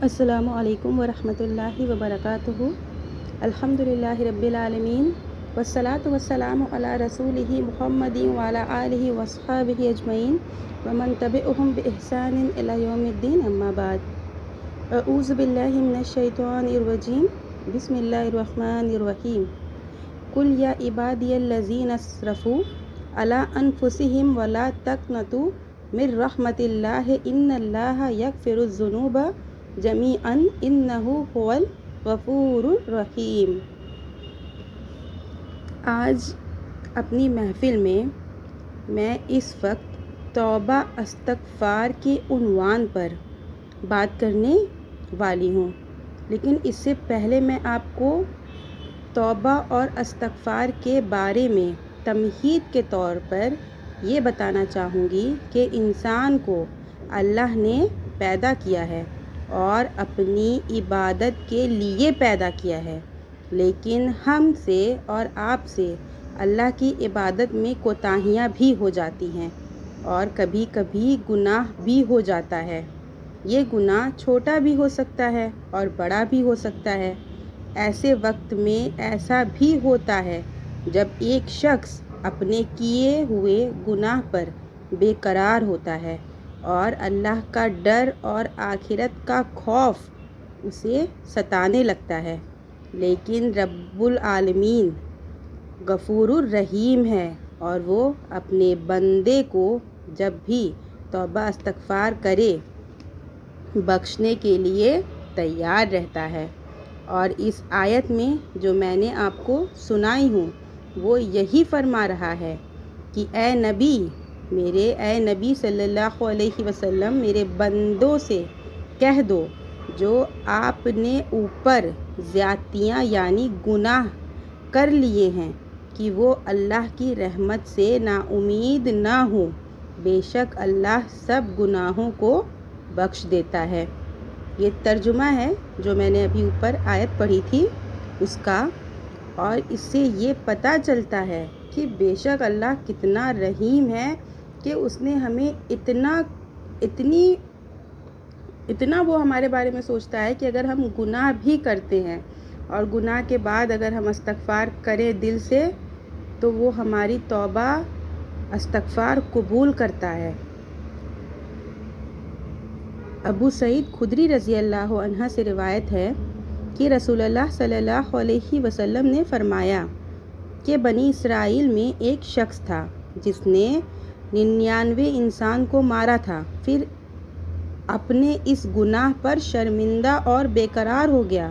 السلام علیکم ورحمۃ اللہ وبرکاتہ۔ الحمد للہ رب العالمین والصلاة والسلام علی رسولہ محمد وعلی آلہ وصحبہ اجمعین ومن تبعہم بإحسان الی یوم الدین، اما بعد۔ اعوذ باللہ من الشیطان الرجیم، بسم اللہ الرحمن الرحیم۔ قل یا عبادی الذین اسرفوا علی انفسہم ولا تقنطوا من رحمۃ اللہ ان اللہ یغفر الذنوب جمیعا انہ هو الغفور الرحیم۔ آج اپنی محفل میں اس وقت توبہ استغفار کے عنوان پر بات کرنے والی ہوں، لیکن اس سے پہلے میں آپ کو توبہ اور استغفار کے بارے میں تمہید کے طور پر یہ بتانا چاہوں گی کہ انسان کو اللہ نے پیدا کیا ہے اور اپنی عبادت کے لیے پیدا کیا ہے، لیکن ہم سے اور آپ سے اللہ کی عبادت میں کوتاہیاں بھی ہو جاتی ہیں اور کبھی کبھی گناہ بھی ہو جاتا ہے۔ یہ گناہ چھوٹا بھی ہو سکتا ہے اور بڑا بھی ہو سکتا ہے۔ ایسے وقت میں ایسا بھی ہوتا ہے جب ایک شخص اپنے کیے ہوئے گناہ پر بے قرار ہوتا ہے اور اللہ کا ڈر اور آخرت کا خوف اسے ستانے لگتا ہے، لیکن رب العالمین غفور الرحیم ہے اور وہ اپنے بندے کو جب بھی توبہ استغفار کرے بخشنے کے لیے تیار رہتا ہے۔ اور اس آیت میں جو میں نے آپ کو سنائی ہوں وہ یہی فرما رہا ہے کہ اے نبی صلی اللہ علیہ وسلم، میرے بندوں سے کہہ دو جو آپ نے اوپر زیادتیاں یعنی گناہ کر لیے ہیں کہ وہ اللہ کی رحمت سے نا امید نہ ہوں، بے شک اللہ سب گناہوں کو بخش دیتا ہے۔ یہ ترجمہ ہے جو میں نے ابھی اوپر آیت پڑھی تھی اس کا، اور اس سے یہ پتہ چلتا ہے کہ بے شک اللہ کتنا رحیم ہے کہ اس نے ہمیں اتنا وہ ہمارے بارے میں سوچتا ہے کہ اگر ہم گناہ بھی کرتے ہیں اور گناہ کے بعد اگر ہم استغفار کریں دل سے تو وہ ہماری توبہ استغفار قبول کرتا ہے۔ ابو سعید خدری رضی اللہ عنہ سے روایت ہے کہ رسول اللہ صلی اللہ علیہ وسلم نے فرمایا کہ بنی اسرائیل میں ایک شخص تھا جس نے 99 انسان کو مارا تھا، پھر اپنے اس گناہ پر شرمندہ اور بے قرار ہو گیا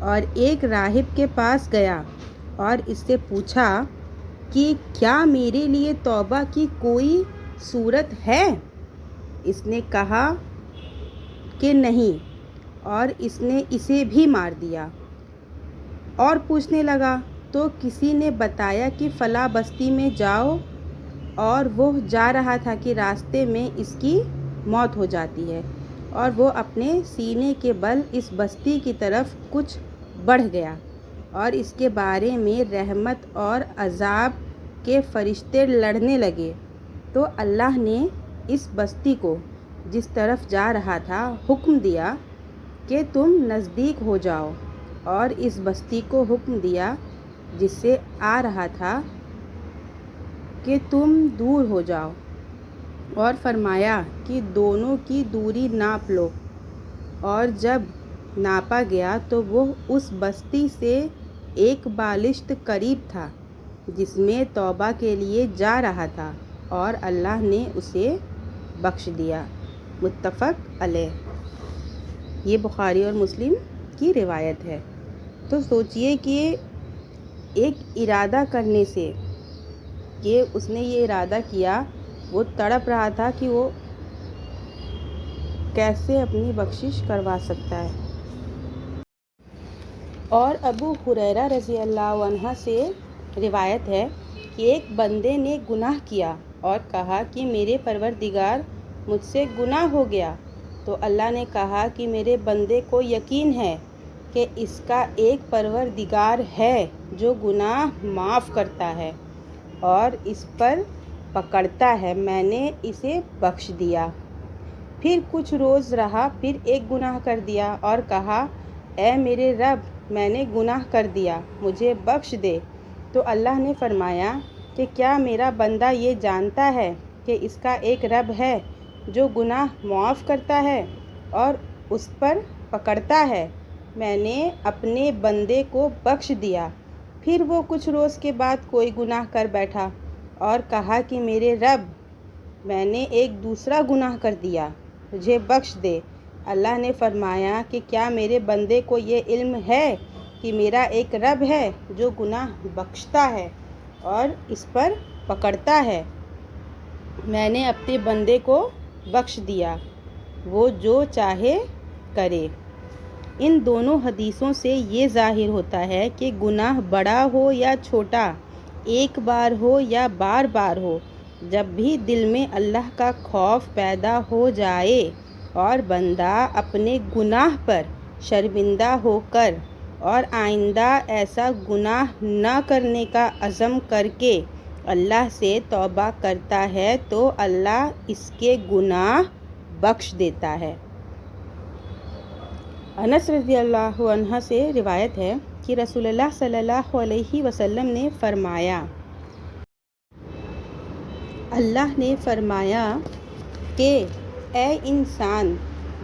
اور ایک راہب کے پاس گیا اور اس سے پوچھا کہ کیا میرے لیے توبہ کی کوئی صورت ہے؟ اس نے کہا کہ نہیں، اور اس نے اسے بھی مار دیا۔ اور پوچھنے لگا تو کسی نے بتایا کہ فلاں بستی میں جاؤ، اور وہ جا رہا تھا کہ راستے میں اس کی موت ہو جاتی ہے اور وہ اپنے سینے کے بل اس بستی کی طرف کچھ بڑھ گیا اور اس کے بارے میں رحمت اور عذاب کے فرشتے لڑنے لگے، تو اللہ نے اس بستی کو جس طرف جا رہا تھا حکم دیا کہ تم نزدیک ہو جاؤ، اور اس بستی کو حکم دیا جس سے آ رہا تھا کہ تم دور ہو جاؤ، اور فرمایا کہ دونوں کی دوری ناپ لو۔ اور جب ناپا گیا تو وہ اس بستی سے ایک بالشت قریب تھا جس میں توبہ کے لیے جا رہا تھا، اور اللہ نے اسے بخش دیا۔ متفق علیہ۔ یہ بخاری اور مسلم کی روایت ہے۔ تو سوچئے کہ ایک ارادہ کرنے سے کہ اس نے یہ ارادہ کیا، وہ تڑپ رہا تھا کہ وہ کیسے اپنی بخشش کروا سکتا ہے۔ اور ابو ہریرہ رضی اللہ عنہ سے روایت ہے کہ ایک بندے نے گناہ کیا اور کہا کہ میرے پروردگار مجھ سے گناہ ہو گیا، تو اللہ نے کہا کہ میرے بندے کو یقین ہے کہ اس کا ایک پروردگار ہے جو گناہ معاف کرتا ہے اور اس پر پکڑتا ہے، میں نے اسے بخش دیا۔ پھر کچھ روز رہا، پھر ایک گناہ کر دیا اور کہا اے میرے رب میں نے گناہ کر دیا، مجھے بخش دے۔ تو اللہ نے فرمایا کہ کیا میرا بندہ یہ جانتا ہے کہ اس کا ایک رب ہے جو گناہ معاف کرتا ہے اور اس پر پکڑتا ہے؟ میں نے اپنے بندے کو بخش دیا۔ پھر وہ کچھ روز کے بعد کوئی گناہ کر بیٹھا اور کہا کہ میرے رب میں نے ایک دوسرا گناہ کر دیا، مجھے بخش دے۔ اللہ نے فرمایا کہ کیا میرے بندے کو یہ علم ہے کہ میرا ایک رب ہے جو گناہ بخشتا ہے اور اس پر پکڑتا ہے؟ میں نے اپنے بندے کو بخش دیا، وہ جو چاہے کرے۔ ان دونوں حدیثوں سے یہ ظاہر ہوتا ہے کہ گناہ بڑا ہو یا چھوٹا، ایک بار ہو یا بار بار ہو، جب بھی دل میں اللہ کا خوف پیدا ہو جائے اور بندہ اپنے گناہ پر شرمندہ ہو کر اور آئندہ ایسا گناہ نہ کرنے کا عزم کر کے اللہ سے توبہ کرتا ہے تو اللہ اس کے گناہ بخش دیتا ہے۔ انس رضی اللہ عنہ سے روایت ہے کہ رسول اللہ صلی اللہ علیہ وسلم نے فرمایا، اللہ نے فرمایا کہ اے انسان،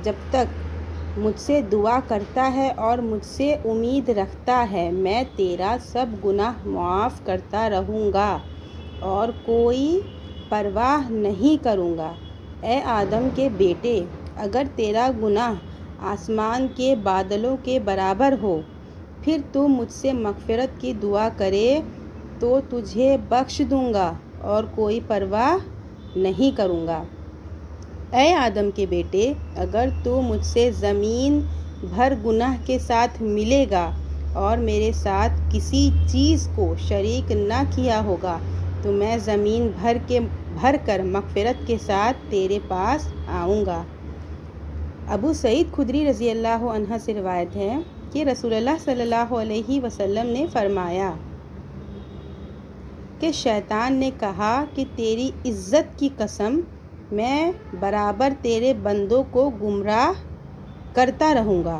جب تک مجھ سے دعا کرتا ہے اور مجھ سے امید رکھتا ہے میں تیرا سب گناہ معاف کرتا رہوں گا اور کوئی پرواہ نہیں کروں گا۔ اے آدم کے بیٹے، اگر تیرا گناہ آسمان کے بادلوں کے برابر ہو، پھر تو مجھ سے مغفرت کی دعا کرے تو تجھے بخش دوں گا اور کوئی پرواہ نہیں کروں گا۔ اے آدم کے بیٹے، اگر تو مجھ سے زمین بھر گناہ کے ساتھ ملے گا اور میرے ساتھ کسی چیز کو شریک نہ کیا ہوگا تو میں زمین بھر کر مغفرت کے ساتھ تیرے پاس آؤں گا۔ ابو سعید خدری رضی اللہ عنہ سے روایت ہے کہ رسول اللہ صلی اللہ علیہ وسلم نے فرمایا کہ شیطان نے کہا کہ تیری عزت کی قسم، میں برابر تیرے بندوں کو گمراہ کرتا رہوں گا۔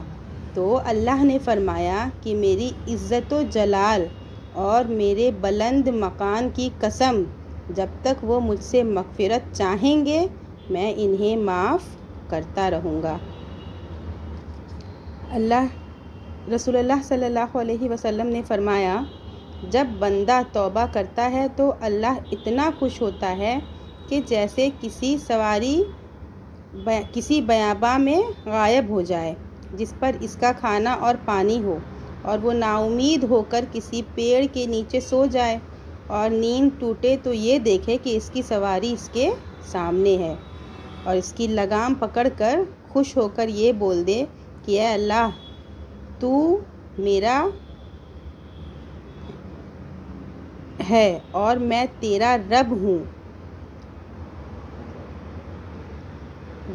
تو اللہ نے فرمایا کہ میری عزت و جلال اور میرے بلند مقام کی قسم، جب تک وہ مجھ سے مغفرت چاہیں گے میں انہیں معاف کرتا رہوں گا۔ رسول اللہ صلی اللہ علیہ وسلم نے فرمایا، جب بندہ توبہ کرتا ہے تو اللہ اتنا خوش ہوتا ہے کہ جیسے کسی سواری کسی بیاباں میں غائب ہو جائے جس پر اس کا کھانا اور پانی ہو، اور وہ نا امید ہو کر کسی پیڑ کے نیچے سو جائے اور نیند ٹوٹے تو یہ دیکھے کہ اس کی سواری اس کے سامنے ہے اور اس کی لگام پکڑ کر خوش ہو کر یہ بول دے کہ اے اللہ، تو میرا ہے اور میں تیرا رب ہوں،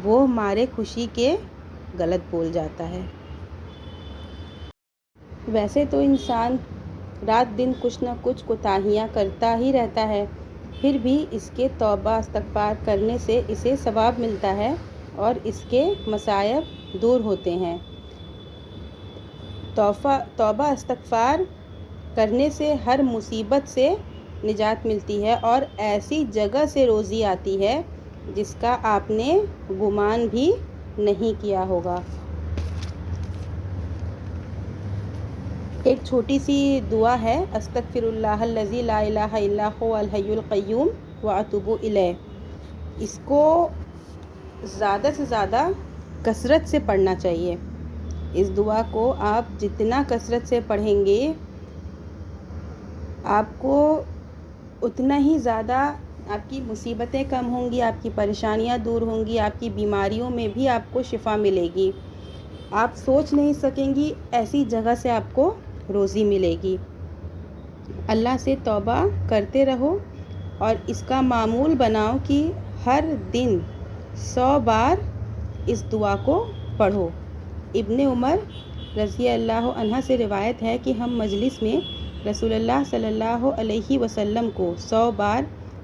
وہ مارے خوشی کے غلط بول جاتا ہے۔ ویسے تو انسان رات دن کچھ نہ کچھ کوتاہیاں کرتا ہی رہتا ہے، پھر بھی اس کے توبہ استغفار کرنے سے اسے ثواب ملتا ہے اور اس کے مصائب دور ہوتے ہیں۔ توبہ استغفار کرنے سے ہر مصیبت سے نجات ملتی ہے اور ایسی جگہ سے روزی آتی ہے جس کا آپ نے گمان بھی نہیں کیا ہوگا۔ ایک چھوٹی سی دعا ہے، استغفر اللہ الذی لا الہ الا هو الحی القیوم واتوب الیہ۔ اس کو زیادہ سے زیادہ کثرت سے پڑھنا چاہیے۔ اس دعا کو آپ جتنا کثرت سے پڑھیں گے آپ کو اتنا ہی زیادہ آپ کی مصیبتیں کم ہوں گی، آپ کی پریشانیاں دور ہوں گی، آپ کی بیماریوں میں بھی آپ کو شفا ملے گی۔ آپ سوچ نہیں سکیں گی ایسی جگہ سے آپ کو روزی ملے گی۔ اللہ سے توبہ کرتے رہو اور اس کا معمول بناؤ کہ ہر دن 100 بار اس دعا کو پڑھو۔ ابن عمر رضی اللہ عنہ سے روایت ہے کہ ہم مجلس میں رسول اللہ صلی اللہ علیہ وسلم کو 100 بار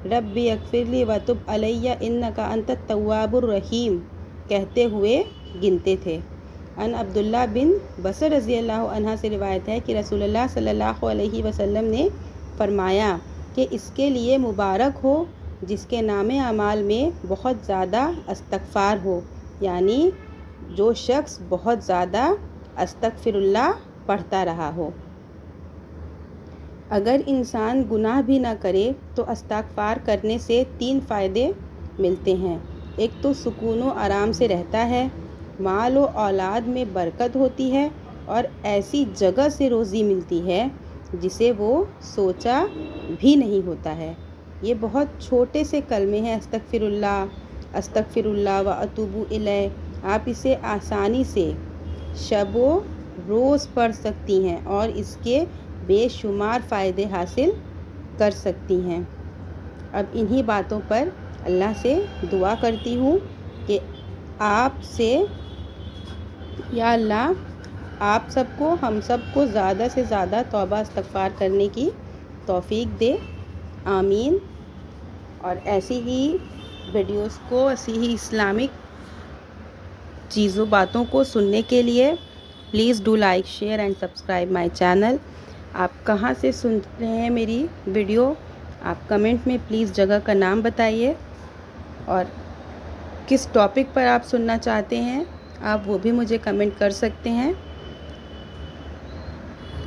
ربی اغفر لی وتب علی انک انت التواب الرحیم کہتے ہوئے گنتے تھے۔ ان عبداللہ بن بصر رضی اللہ عنہ سے روایت ہے کہ رسول اللہ صلی اللہ علیہ وسلم نے فرمایا کہ اس کے لیے مبارک ہو جس کے نام اعمال میں بہت زیادہ استغفار ہو، یعنی جو شخص بہت زیادہ استغفر اللہ پڑھتا رہا ہو۔ اگر انسان گناہ بھی نہ کرے تو استغفار کرنے سے 3 فائدے ملتے ہیں۔ ایک تو سکون و آرام سے رہتا ہے، مال و اولاد میں برکت ہوتی ہے اور ایسی جگہ سے روزی ملتی ہے جسے وہ سوچا بھی نہیں ہوتا ہے۔ یہ بہت چھوٹے سے کلمے ہیں، استغفر اللہ و اتوب الیہ۔ آپ اسے آسانی سے شب و روز پڑھ سکتی ہیں اور اس کے بے شمار فائدے حاصل کر سکتی ہیں۔ اب انہی باتوں پر اللہ سے دعا کرتی ہوں کہ آپ سے یا اللہ آپ سب کو، ہم سب کو زیادہ سے زیادہ توبہ استغفار کرنے کی توفیق دے، آمین۔ اور ایسی ہی ویڈیوز کو، ایسی ہی اسلامک باتوں کو سننے کے لیے please do like, share and subscribe my channel. آپ کہاں سے سن رہے ہیں میری ویڈیو؟ آپ کمنٹ میں پلیز جگہ کا نام بتائیے، اور کس ٹاپک پر آپ سننا چاہتے ہیں آپ وہ بھی مجھے کمنٹ کر سکتے ہیں۔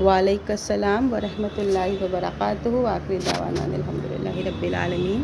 وعلیکم السلام ورحمۃ اللہ وبرکاتہ۔ آخری دعوانا الحمدللہ رب العالمین۔